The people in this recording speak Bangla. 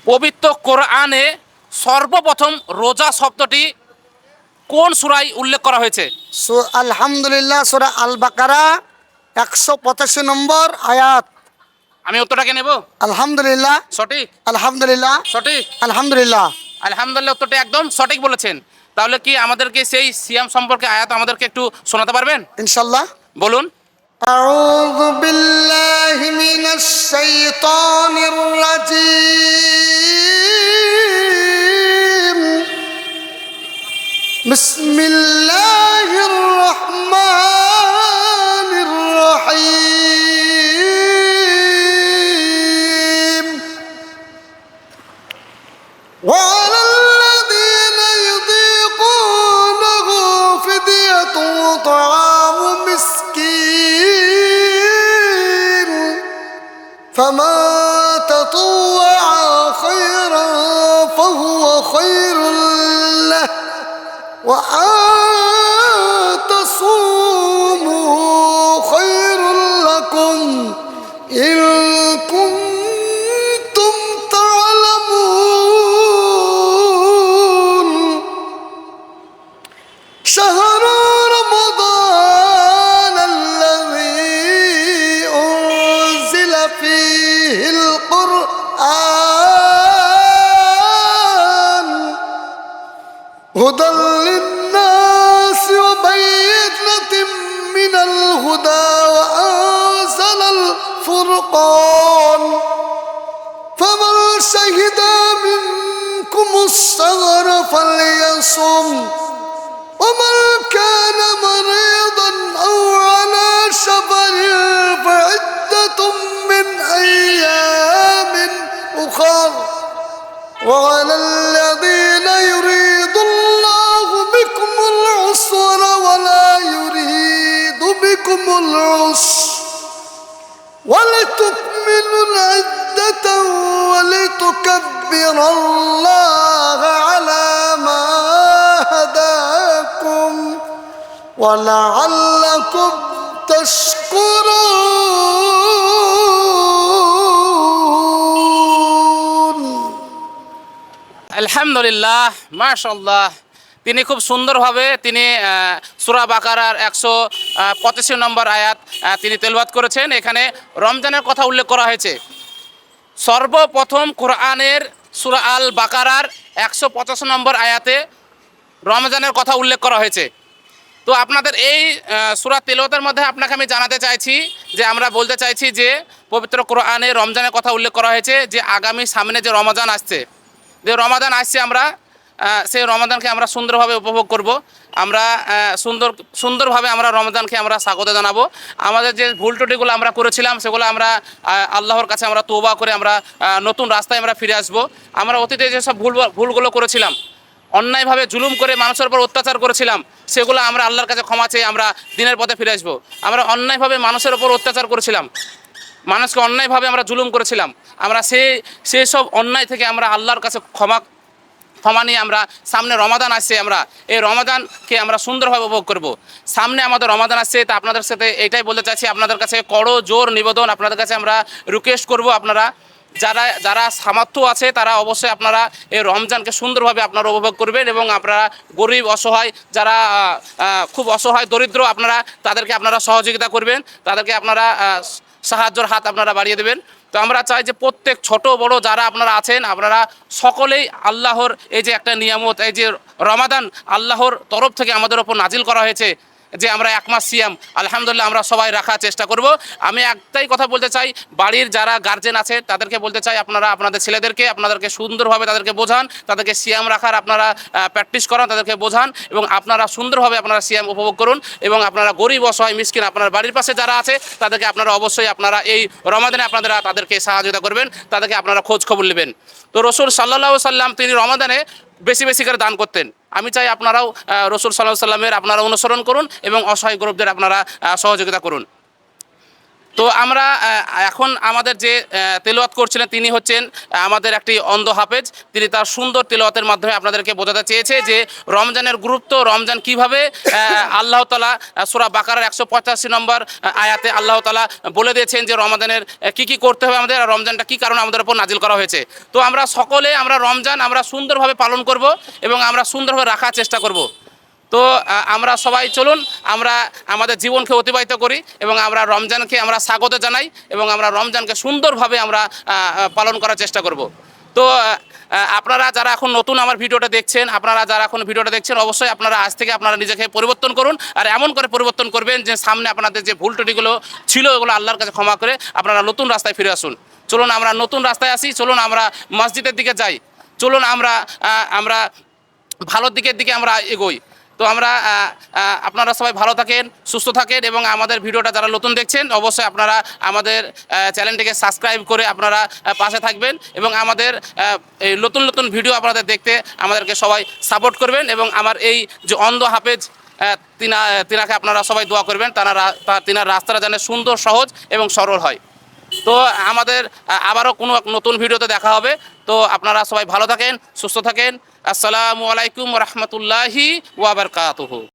পবিত্র কোরআনে সর্বপ্রথম রোজা শব্দটি কোন সূরায় উল্লেখ করা হয়েছে? আলহামদুলিল্লাহ, সূরা আল বাকারা 185 নম্বর আয়াত। আমি উত্তরটাকে নেব। আলহামদুলিল্লাহ, সঠিক? আলহামদুলিল্লাহ, সঠিক? আলহামদুলিল্লাহ। আলহামদুলিল্লাহ, উত্তরটা একদম সঠিক বলেছেন। তাহলে কি আমাদেরকে সেই সিয়াম সম্পর্কে আয়াত আমাদেরকে একটু শোনাতে পারবেন? ইনশাল্লাহ। বলুন। আউযু বিল্লাহি মিনাশ শাইতানির রাজীম। বিসমিল্লাহির রহমানির রহিম। وعلى الذين يطيقونه فدية طعام مسكين فمن تطوع خيرا فهو خير له وأن تصوموا خير لكم إن كنتم تعلمون. شهر رمضان الذي أنزل فيه القرآن هدى للناس وبينة من الهدى وأنزل الفرقان فمن شهد منكم الشهر فليصم ومن كان مريضا أو على سفر فعدة من أيام أخر وعلى الذين يريد الله بكم العسر ولا يريد بكم العسر ولتكملوا العدة ولتكبروا الله على ما هداكم ولعلكم تشكرون. আলহামদুলিল্লাহ, মাশাআল্লাহ। তিনি খুব সুন্দরভাবে তিনি সূরা বাকারার 185 নম্বর আয়াত তিনি তেলাওয়াত করেছেন। এখানে রমজানের কথা উল্লেখ করা হয়েছে। সর্বপ্রথম কোরআনের সূরা আল বাকারার 185 নম্বর আয়াতে রমজানের কথা উল্লেখ করা হয়েছে। তো আপনাদের এই সূরা তেলাওয়াতের মধ্যে আপনাকে আমি জানাতে চাইছি যে আমরা বলতে চাইছি যে পবিত্র কোরআনে রমজানের কথা উল্লেখ করা হয়েছে যে আগামী সামনে যে রমজান আসছে, আমরা সেই রমাদানকে আমরা সুন্দরভাবে উপভোগ করব। আমরা সুন্দরভাবে আমরা রমজানকে আমরা স্বাগত জানাবো। আমাদের যে ভুল ত্রুটিগুলো আমরা করেছিলাম সেগুলো আমরা আল্লাহর কাছে আমরা তওবা করে আমরা নতুন রাস্তায় আমরা ফিরে আসব। আমরা অতীতে যেসব ভুলগুলো করেছিলাম, অন্যায়ভাবে জুলুম করে মানুষের উপর অত্যাচার করেছিলাম, সেগুলো আমরা আল্লাহর কাছে ক্ষমা চেয়ে আমরা দিনের পথে ফিরে আসবো। আমরা অন্যায়ভাবে মানুষের উপর অত্যাচার করেছিলাম, মানুষকে অন্যায়ভাবে আমরা জুলুম করেছিলাম, আমরা সেই সব অন্যায় থেকে আমরা আল্লাহর কাছে ক্ষমা নিয়ে আমরা সামনে রমাদান আসছে, আমরা এই রমাদানকে আমরা সুন্দরভাবে উপভোগ করব। সামনে আমাদের রমাদান আসছে, তা আপনাদের সাথে এটাই বলতে চাইছি, আপনাদের কাছে করো জোর নিবেদন, আপনাদের কাছে আমরা রিকোয়েস্ট করব, আপনারা যারা সামর্থ্য আছে তারা অবশ্যই আপনারা এই রমজানকে সুন্দরভাবে আপনারা উপভোগ করবেন এবং আপনারা গরিব অসহায় যারা খুব অসহায় দরিদ্র আপনারা তাদেরকে আপনারা সহযোগিতা করবেন, তাদেরকে আপনারা সাহায্যের হাত আপনারা বাড়িয়ে দেবেন। তো আমরা চাই যে প্রত্যেক ছোট বড় যারা আপনারা আছেন আপনারা সকলেই আল্লাহর এই যে একটা নিয়ামত, এই যে রমাদান আল্লাহর তরফ থেকে আমাদের ওপর নাজিল করা হয়েছে যে আমরা এক মাস সিয়াম আলহামদুলিল্লাহ আমরা সবাই রাখার চেষ্টা করব। আমি একটাই কথা বলতে চাই, বাড়ির যারা গার্জেন আছে তাদেরকে বলতে চাই আপনারা আপনাদের আপনাদেরকে সুন্দরভাবে তাদেরকে বোঝান, তাদেরকে সিয়াম রাখার আপনারা প্র্যাকটিস করান, তাদেরকে বোঝান এবং আপনারা সুন্দরভাবে আপনারা সিয়াম উপভোগ করুন এবং আপনারা গরিব অসহায় মিসকিন আপনার বাড়ির পাশে যারা আছে তাদেরকে আপনারা অবশ্যই আপনারা এই রমাদানে আপনারা তাদেরকে সহযোগিতা করবেন, তাদেরকে আপনারা খোঁজ খবর নেবেন। তো রাসূল সাল্লাল্লাহু আলাইহি সাল্লাম তিনি রমাদানে বেশি বেশি করে দান করতেন। আমি চাই আপনারাও রাসূল সাল্লাল্লাহু আলাইহি সাল্লামের আপনারা অনুসরণ করুন এবং অসহায় গরিবদের আপনারা সহযোগিতা করুন। তো আমরা এখন আমাদের যে তেলাওয়াত করছিলেন তিনি হচ্ছেন আমাদের একটি অন্ধ হাফেজ। তিনি তার সুন্দর তেলাওয়াতের মাধ্যমে আপনাদেরকে বোঝাতে চেয়েছে যে রমজানের গুরুত্ব, রমজান কিভাবে আল্লাহ তাআলা সূরা বাকারার 185 নম্বর আয়াতে আল্লাহ তাআলা বলে দিয়েছেন যে রমজানের কি কি করতে হবে আমাদের, আর রমজানটা কি কারণে আমাদের উপর নাজিল করা হয়েছে। তো আমরা সকলে আমরা রমজান আমরা সুন্দরভাবে পালন করব এবং আমরা সুন্দরভাবে রাখার চেষ্টা করব। তো আমরা সবাই চলুন আমরা আমাদের জীবনকে অতিবাহিত করি এবং আমরা রমজানকে আমরা স্বাগত জানাই এবং আমরা রমজানকে সুন্দরভাবে আমরা পালন করার চেষ্টা করব। তো আপনারা যারা এখন নতুন আমার ভিডিওটা দেখছেন, আপনারা যারা এখন ভিডিওটা দেখছেন, অবশ্যই আপনারা আজ থেকে আপনারা নিজেকে পরিবর্তন করুন, আর এমন করে পরিবর্তন করবেন যে সামনে আপনাদের যে ভুল ত্রুটিগুলো ছিল ওগুলো আল্লাহর কাছে ক্ষমা করে আপনারা নতুন রাস্তায় ফিরে আসুন। চলুন আমরা নতুন রাস্তায় আসি, চলুন আমরা মসজিদের দিকে যাই, চলুন আমরা ভালোর দিকে আমরা এগোই। তো আমরা আপনারা সবাই ভালো থাকেন, সুস্থ থাকেন এবং আমাদের ভিডিওটা যারা নতুন দেখছেন অবশ্যই আপনারা আমাদের চ্যানেলটিকে সাবস্ক্রাইব করে আপনারা পাশে থাকবেন এবং আমাদের এই নতুন নতুন ভিডিও আপনাদের দেখতে আমাদেরকে সবাই সাপোর্ট করবেন এবং আমার এই যে অন্ধ হাফেজ তিনাকে আপনারা সবাই দোয়া করবেন, তিনার রাস্তাটা যেন সুন্দর, সহজ এবং সরল হয়। তো আমাদের আবারও কোনো নতুন ভিডিওতে দেখা হবে। তো আপনারা সবাই ভালো থাকেন, সুস্থ থাকেন। আসসালামু আলাইকুম ওয়া রাহমাতুল্লাহি ওয়া বারাকাতুহু।